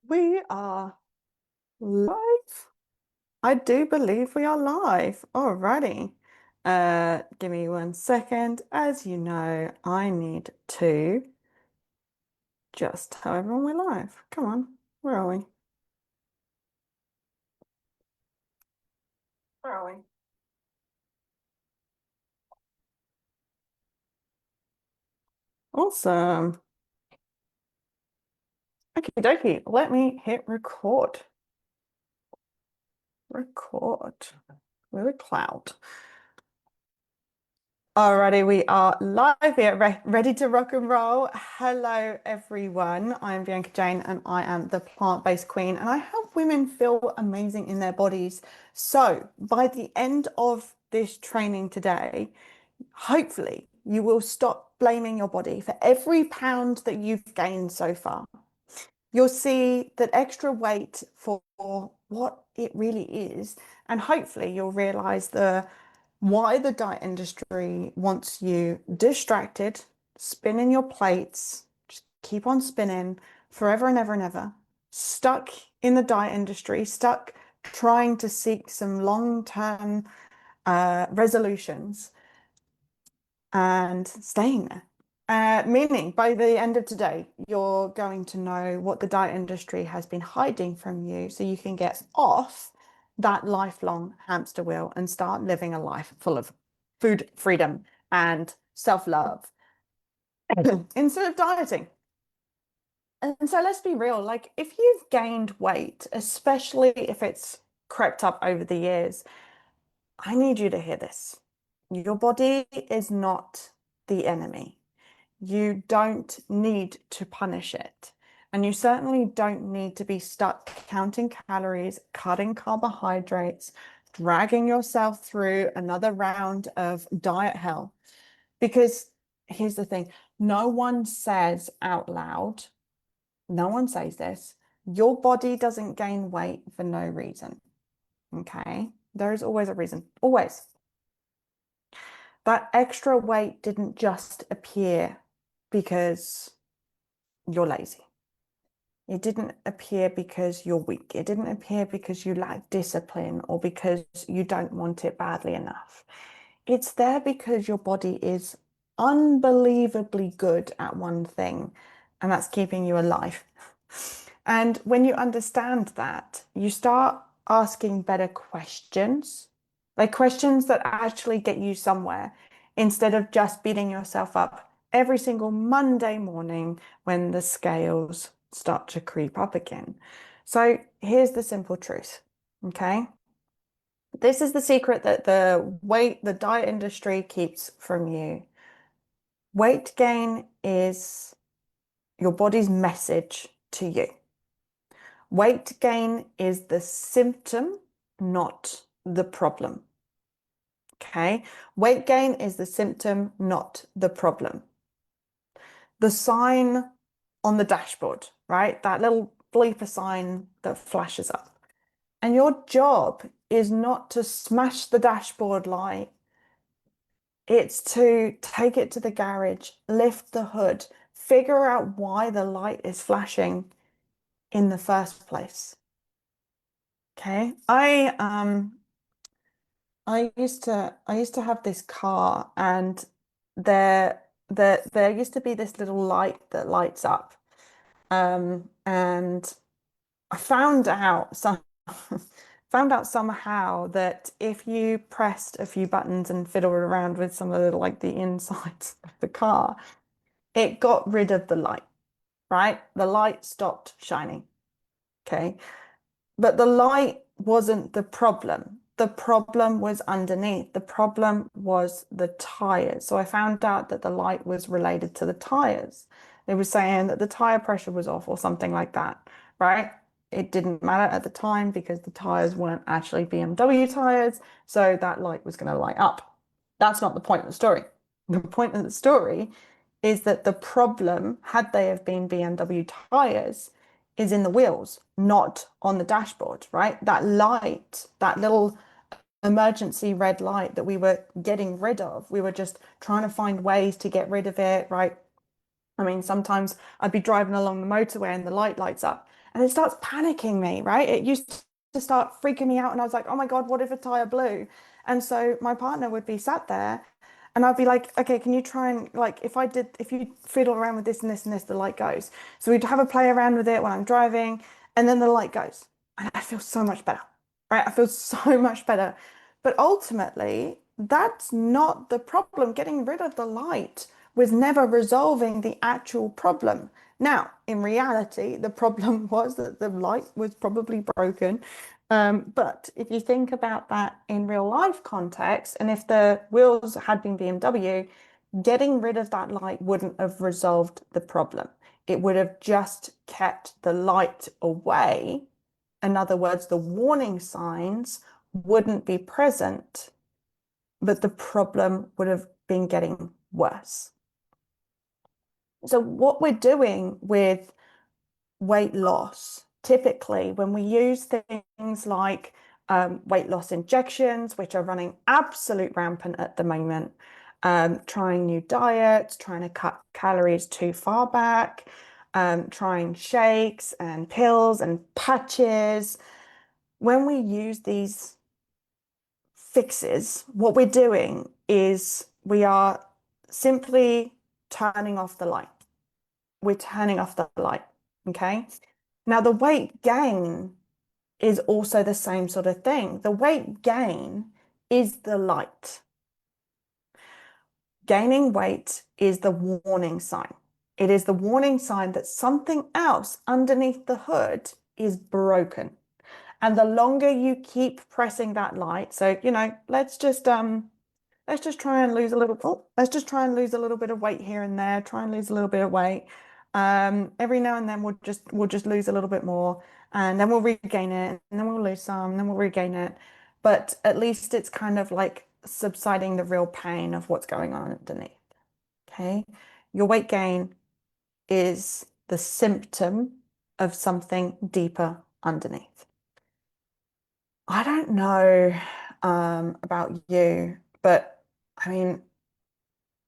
We are live. I do believe we are live. Alrighty. Give me 1 second. As you know, I need to just tell everyone we're live. Come on, where are we? Where are we? Awesome. Okie dokie. Let me hit record. Record with a cloud. Alrighty, we are live here, ready to rock and roll. Hello, everyone. I'm Bianca Jayne, and I am the plant-based queen, and I help women feel amazing in their bodies. So, by the end of this training today, hopefully, you will stop blaming your body for every pound that you've gained so far. You'll see that extra weight for what it really is, and hopefully, you'll realize why the diet industry wants you distracted, spinning your plates, just keep on spinning forever and ever and ever, stuck in the diet industry, stuck trying to seek some long-term resolutions and staying there. Meaning by the end of today, you're going to know what the diet industry has been hiding from you so you can get off that lifelong hamster wheel and start living a life full of food freedom and self-love instead of dieting. And so let's be real, like if you've gained weight, especially if it's crept up over the years, I need you to hear this. Your body is not the enemy. You don't need to punish it. And you certainly don't need to be stuck counting calories, cutting carbohydrates, dragging yourself through another round of diet hell. Because here's the thing, no one says out loud, no one says this, your body doesn't gain weight for no reason. Okay? There is always a reason, always. That extra weight didn't just appear because you're lazy. It didn't appear because you're weak. It didn't appear because you lack discipline or because you don't want it badly enough. It's there because your body is unbelievably good at one thing, and that's keeping you alive. And when you understand that, you start asking better questions, like questions that actually get you somewhere instead of just beating yourself up every single Monday morning when the scales start to creep up again. So here's the simple truth, okay? This is the secret that the diet industry keeps from you. Weight gain is your body's message to you. Weight gain is the symptom, not the problem. Okay? Weight gain is the symptom, not the problem. The sign on the dashboard, right? That little bleeper sign that flashes up. And your job is not to smash the dashboard light. It's to take it to the garage, lift the hood, figure out why the light is flashing in the first place. Okay. I used to have this car, and there used to be this little light that lights up. And I found out somehow that if you pressed a few buttons and fiddled around with some of the insides of the car, it got rid of the light, right? The light stopped shining. Okay. But the light wasn't the problem. The problem was underneath. The problem was the tires. So I found out that the light was related to the tires. They were saying that the tire pressure was off or something like that, right? It didn't matter at the time because the tires weren't actually BMW tires. So that light was going to light up. That's not the point of the story. The point of the story is that the problem, had they have been BMW tires, is in the wheels, not on the dashboard, right? That light, that little emergency red light that we were getting rid of, we were just trying to find ways to get rid of it, right? I mean, sometimes I'd be driving along the motorway and the light lights up, And it starts panicking me, right? It used to start freaking me out. And I was like, oh my God, what if a tire blew? And so my partner would be sat there and I'd be like, okay, can you try and like, if you fiddle around with this and this and this, the light goes. So we'd have a play around with it when I'm driving and then the light goes. And I feel so much better, right? I feel so much better. But ultimately, that's not the problem. Getting rid of the light was never resolving the actual problem. Now, in reality, the problem was that the light was probably broken. But if you think about that in real life context, and if the wheels had been BMW, getting rid of that light wouldn't have resolved the problem. It would have just kept the light away. In other words, the warning signs wouldn't be present, but the problem would have been getting worse. So what we're doing with weight loss, typically when we use things like weight loss injections, which are running absolute rampant at the moment, trying new diets, trying to cut calories too far back, trying shakes and pills and patches. When we use these fixes, what we're doing is we are simply turning off the light. We're turning off the light. Okay. Now, the weight gain is also the same sort of thing. The weight gain is the light. Gaining weight is the warning sign. It is the warning sign that something else underneath the hood is broken. And the longer you keep pressing that light, so let's just try and lose a little, oh, let's just try and lose a little bit of weight here and there, try and lose a little bit of weight. Every now and then we'll just lose a little bit more and then we'll regain it and then we'll lose some and then we'll regain it. But at least it's kind of like subsiding the real pain of what's going on underneath. Okay. Your weight gain is the symptom of something deeper underneath. I don't know about you, but I mean,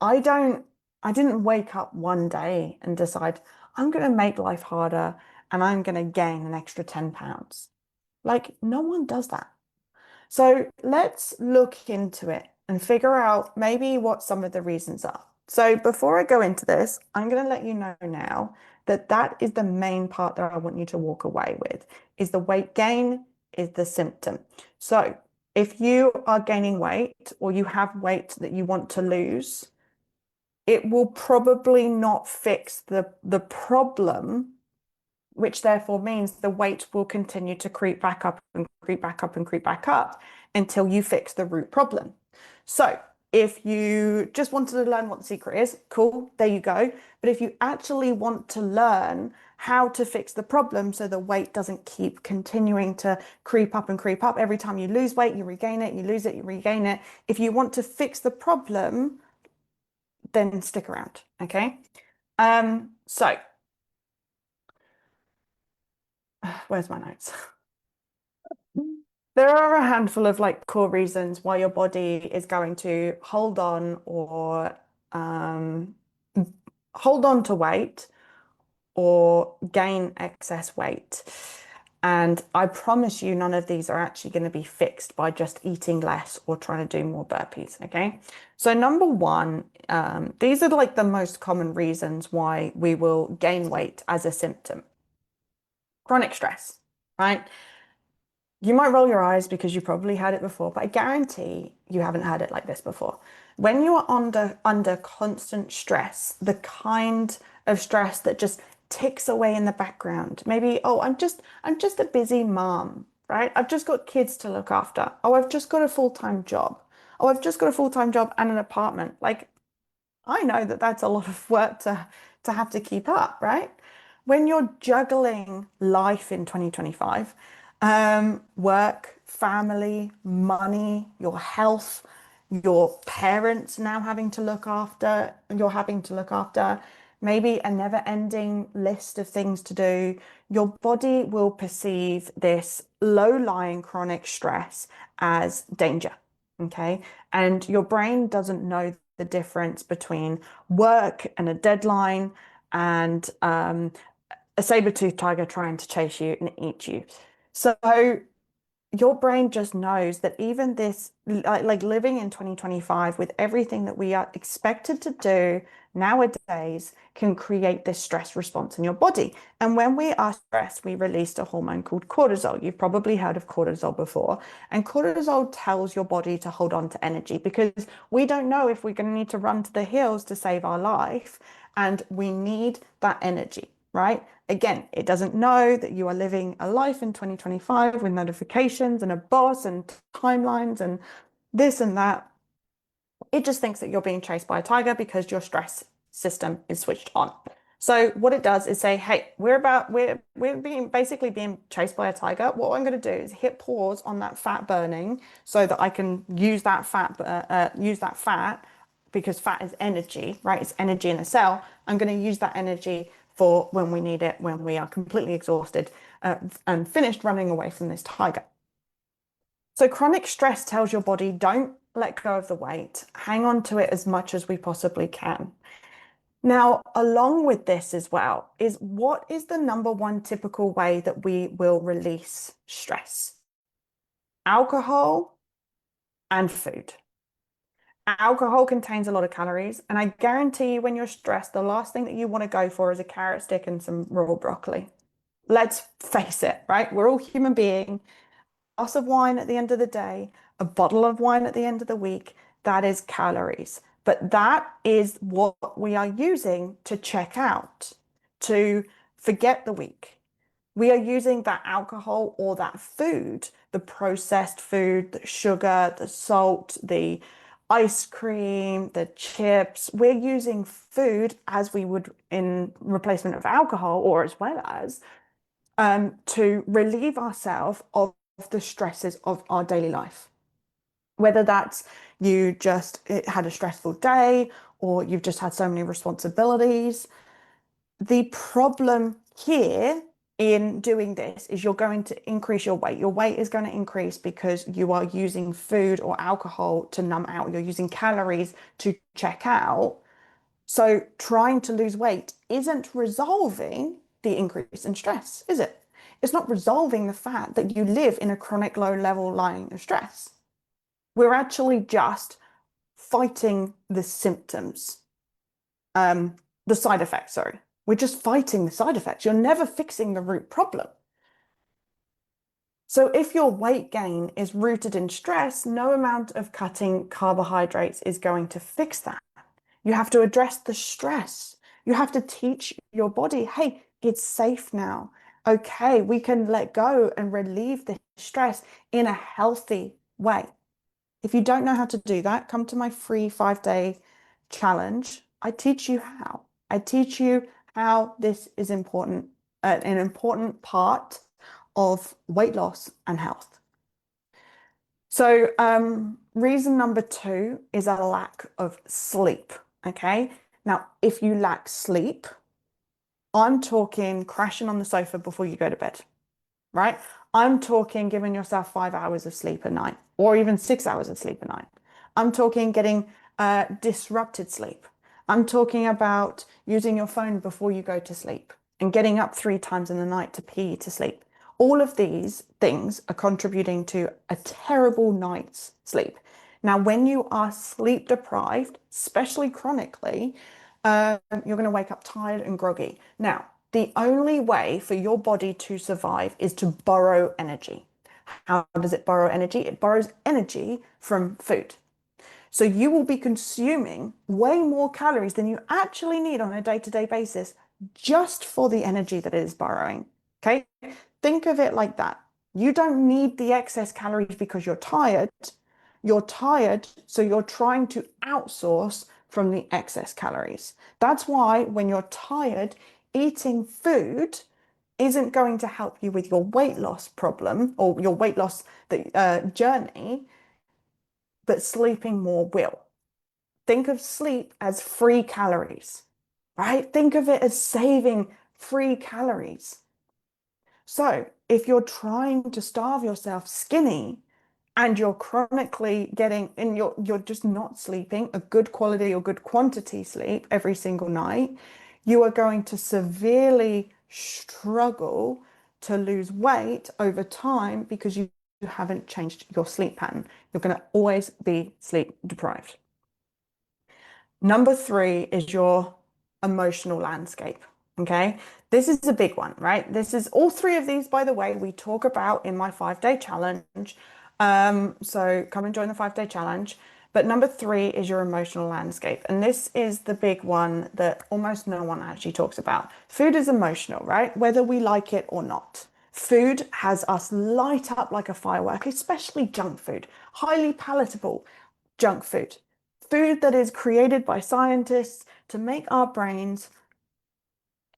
I don't, I didn't wake up one day and decide I'm going to make life harder and I'm going to gain an extra 10 pounds. Like, no one does that. So let's look into it and figure out maybe what some of the reasons are. So before I go into this, I'm going to let you know now that that is the main part that I want you to walk away with, is the weight gain is the symptom. So if you are gaining weight or you have weight that you want to lose, it will probably not fix the problem, which therefore means the weight will continue to creep back up and creep back up and creep back up until you fix the root problem. So if you just wanted to learn what the secret is, cool, there you go. But if you actually want to learn how to fix the problem so the weight doesn't keep continuing to creep up and creep up, every time you lose weight, you regain it, you lose it, you regain it. If you want to fix the problem, then stick around, okay? So where's my notes? There are a handful of like core reasons why your body is going to um, hold on to weight or gain excess weight. And I promise you, none of these are actually going to be fixed by just eating less or trying to do more burpees. Okay. So, number one, these are like the most common reasons why we will gain weight as a symptom. Chronic stress, right? You might roll your eyes because you probably had it before, but I guarantee you haven't had it like this before. When you are under constant stress, the kind of stress that just ticks away in the background. Maybe, oh, I'm just a busy mom, right? I've just got kids to look after. Oh, I've just got a full-time job. Oh, I've just got a full-time job and an apartment. Like, I know that that's a lot of work to have to keep up, right? When you're juggling life in 2025, work, family, money, your health, your parents now having to look after, you're having to look after, maybe a never-ending list of things to do, your body will perceive this low-lying chronic stress as danger. Okay. And your brain doesn't know the difference between work and a deadline and a saber-toothed tiger trying to chase you and eat you. So your brain just knows that even this, like living in 2025 with everything that we are expected to do nowadays, can create this stress response in your body. And when we are stressed, we release a hormone called cortisol. You've probably heard of cortisol before. And cortisol tells your body to hold on to energy because we don't know if we're going to need to run to the hills to save our life. And we need that energy, right? Again, it doesn't know that you are living a life in 2025 with notifications and a boss and timelines and this and that. It just thinks that you're being chased by a tiger because your stress system is switched on. So what it does is say, hey, we're being basically being chased by a tiger. What I'm going to do is hit pause on that fat burning so that I can use that fat because fat is energy, right? It's energy in a cell. I'm going to use that energy for when we need it, when we are completely exhausted and finished running away from this tiger. So chronic stress tells your body, don't let go of the weight, hang on to it as much as we possibly can. Now, along with this as well, is what is the number one typical way that we will release stress? Alcohol and food. Alcohol contains a lot of calories, and I guarantee you when you're stressed, the last thing that you want to go for is a carrot stick and some raw broccoli. Let's face it, right? We're all human beings. A glass of wine at the end of the day, a bottle of wine at the end of the week, that is calories. But that is what we are using to check out, to forget the week. We are using that alcohol or that food, the processed food, the sugar, the salt, the ice cream, the chips. We're using food as we would in replacement of alcohol or as well as to relieve ourselves of the stresses of our daily life. Whether that's you just had a stressful day or you've just had so many responsibilities. The problem here in doing this is you're going to increase your weight. Your weight is going to increase because you are using food or alcohol to numb out. You're using calories to check out. So trying to lose weight isn't resolving the increase in stress, is it? It's not resolving the fact that you live in a chronic low level line of stress. We're actually just fighting the symptoms, the side effects, sorry. We're just fighting the side effects. You're never fixing the root problem. So if your weight gain is rooted in stress, no amount of cutting carbohydrates is going to fix that. You have to address the stress. You have to teach your body, hey, it's safe now. Okay, we can let go and relieve the stress in a healthy way. If you don't know how to do that, come to my free 5-day challenge. I teach you how. I teach you how this is important, an important part of weight loss and health. So reason number 2 is a lack of sleep. Okay. Now, if you lack sleep, I'm talking crashing on the sofa before you go to bed, right? I'm talking giving yourself 5 hours of sleep a night or even 6 hours of sleep a night. I'm talking getting disrupted sleep. I'm talking about using your phone before you go to sleep and getting up 3 times in the night to pee to sleep. All of these things are contributing to a terrible night's sleep. Now, when you are sleep deprived, especially chronically, you're going to wake up tired and groggy. Now, the only way for your body to survive is to borrow energy. How does it borrow energy? It borrows energy from food. So you will be consuming way more calories than you actually need on a day-to-day basis just for the energy that it is borrowing. Okay? Think of it like that. You don't need the excess calories because you're tired. You're tired, so you're trying to outsource from the excess calories. That's why when you're tired, eating food isn't going to help you with your weight loss problem or your weight loss journey, but sleeping more will. Think of sleep as free calories, right? Think of it as saving free calories. So if you're trying to starve yourself skinny and you're chronically getting and you're just not sleeping a good quality or good quantity sleep every single night, you are going to severely struggle to lose weight over time because you haven't changed your sleep pattern. You're going to always be sleep deprived. Number 3 is your emotional landscape. Okay, this is a big one, right? This is all 3 of these, by the way, we talk about in my 5-day challenge. So come and join the 5-day challenge. But number 3 is your emotional landscape. And this is the big one that almost no one actually talks about. Food is emotional, right? Whether we like it or not. Food has us light up like a firework, especially junk food, highly palatable junk food. Food that is created by scientists to make our brains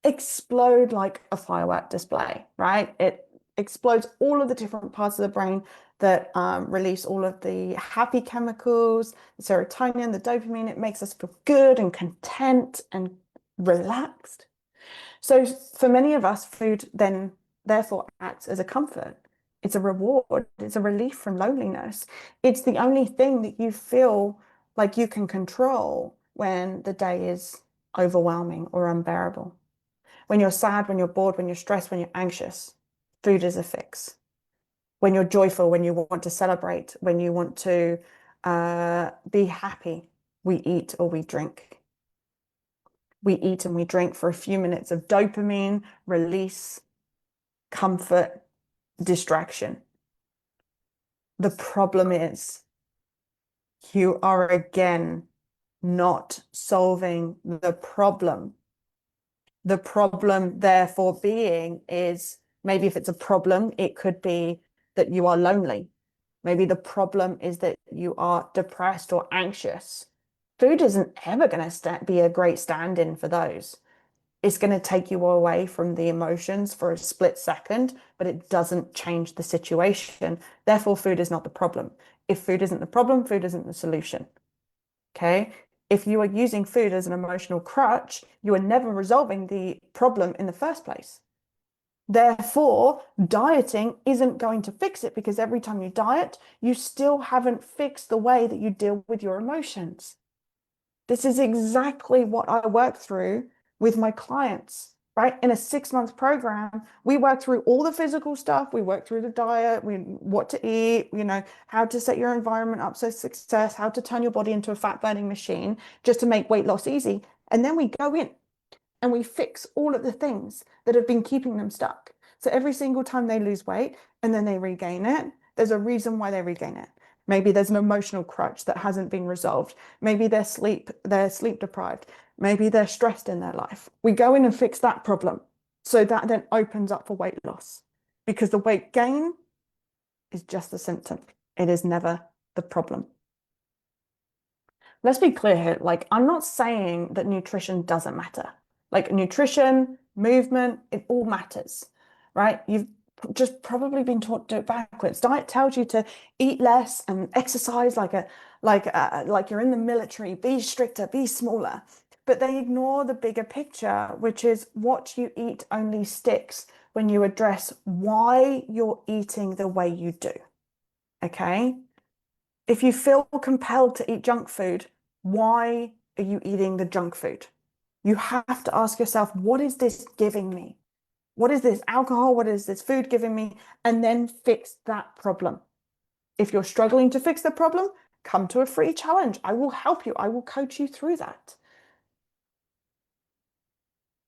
explode like a firework display, right? It explodes all of the different parts of the brain that release all of the happy chemicals, the serotonin, the dopamine. It makes us feel good and content and relaxed. So for many of us, food then therefore acts as a comfort. It's a reward. It's a relief from loneliness. It's the only thing that you feel like you can control when the day is overwhelming or unbearable. When you're sad, when you're bored, when you're stressed, when you're anxious, food is a fix. When you're joyful, when you want to celebrate, when you want to be happy, we eat or we drink. We eat and we drink for a few minutes of dopamine, release, comfort, distraction. The problem is you are again not solving the problem. The problem, therefore, being is maybe if it's a problem, it could be that you are lonely. Maybe the problem is that you are depressed or anxious. Food isn't ever going to be a great stand-in for those. It's going to take you away from the emotions for a split second, but it doesn't change the situation. Therefore, food is not the problem. If food isn't the problem, food isn't the solution. Okay? If you are using food as an emotional crutch, you are never resolving the problem in the first place. Therefore, dieting isn't going to fix it because every time you diet, you still haven't fixed the way that you deal with your emotions. This is exactly what I work through with my clients, right? In a 6-month program, we work through all the physical stuff. We work through the diet, what to eat, how to set your environment up for success, how to turn your body into a fat burning machine just to make weight loss easy. And then we go in and we fix all of the things that have been keeping them stuck. So every single time they lose weight and then they regain it, there's a reason why they regain it. Maybe there's an emotional crutch that hasn't been resolved. Maybe they're sleep deprived. Maybe they're stressed in their life. We go in and fix that problem. So that then opens up for weight loss because the weight gain is just the symptom. It is never the problem. Let's be clear here. Like, I'm not saying that nutrition doesn't matter. Like nutrition, movement, it all matters, right? You've just probably been taught to do it backwards. Diet tells you to eat less and exercise like you're in the military, be stricter, be smaller. But they ignore the bigger picture, which is what you eat only sticks when you address why you're eating the way you do. Okay? If you feel compelled to eat junk food, why are you eating the junk food? You have to ask yourself, what is this giving me? What is this alcohol? What is this food giving me? And then fix that problem. If you're struggling to fix the problem, come to a free challenge. I will help you. I will coach you through that.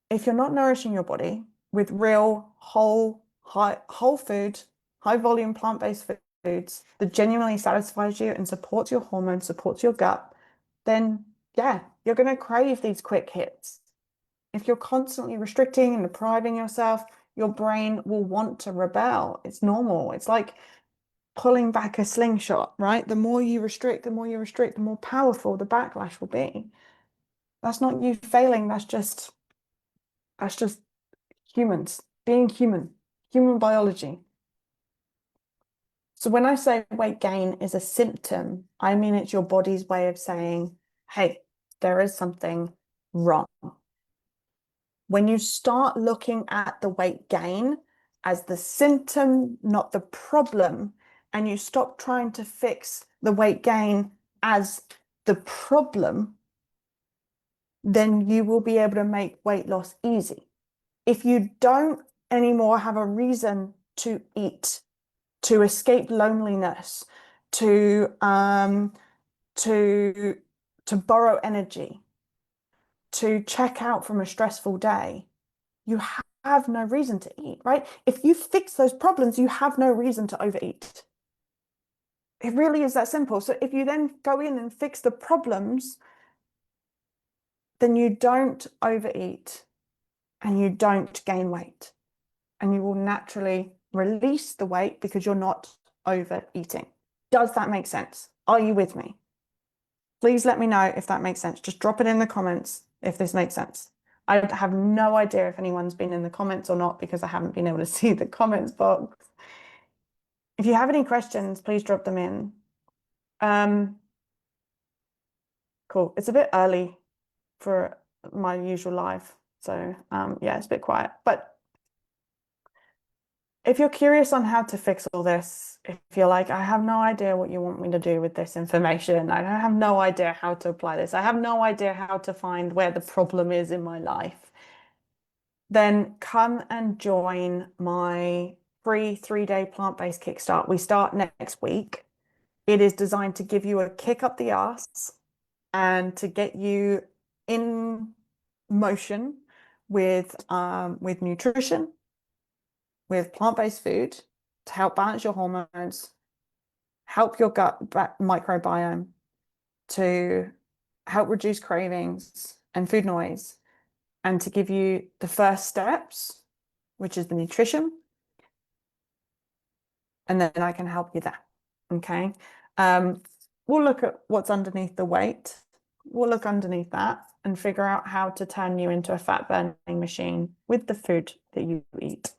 If you're not nourishing your body with real whole food, high volume plant-based foods that genuinely satisfies you and supports your hormones, supports your gut, then yeah, you're going to crave these quick hits. If you're constantly restricting and depriving yourself, your brain will want to rebel. It's normal. It's like pulling back a slingshot, right? The more you restrict, the more powerful the backlash will be. That's not you failing. That's just humans being human biology. So when I say weight gain is a symptom, I mean it's your body's way of saying, hey, there is something wrong. When you start looking at the weight gain as the symptom, not the problem, and you stop trying to fix the weight gain as the problem, then you will be able to make weight loss easy. If you don't anymore have a reason to eat, to escape loneliness, to to borrow energy, to check out from a stressful day, you have no reason to eat, right? If you fix those problems, you have no reason to overeat. It really is that simple. So if you then go in and fix the problems, then you don't overeat and you don't gain weight. And you will naturally release the weight because you're not overeating. Does that make sense? Are you with me? Please let me know if that makes sense. Just drop it in the comments if this makes sense. I have no idea if anyone's been in the comments or not because I haven't been able to see the comments box. If you have any questions, please drop them in. Cool. It's a bit early for my usual live. So yeah, it's a bit quiet. But if you're curious on how to fix all this, if you're like, I have no idea what you want me to do with this information, I have no idea how to apply this, I have no idea how to find where the problem is in my life, then come and join my free 3-day plant-based kickstart. We start next week. It is designed to give you a kick up the arse and to get you in motion with nutrition, with plant-based food to help balance your hormones, help your gut microbiome, to help reduce cravings and food noise, and to give you the first steps, which is the nutrition. And then I can help you there. Okay. We'll look at what's underneath the weight. We'll look underneath that and figure out how to turn you into a fat burning machine with the food that you eat.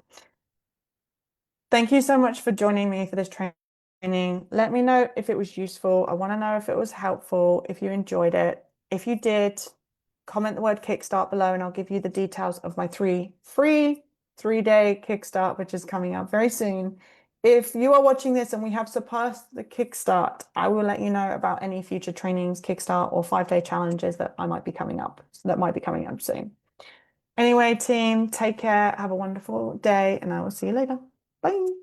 Thank you so much for joining me for this training. Let me know if it was useful. I want to know if it was helpful, if you enjoyed it. If you did, comment the word kickstart below and I'll give you the details of my free 3-day kickstart, which is coming up very soon. If you are watching this and we have surpassed the kickstart, I will let you know about any future trainings, kickstart or 5-day challenges that might be coming up soon. Anyway, team, take care. Have a wonderful day and I will see you later. Bye.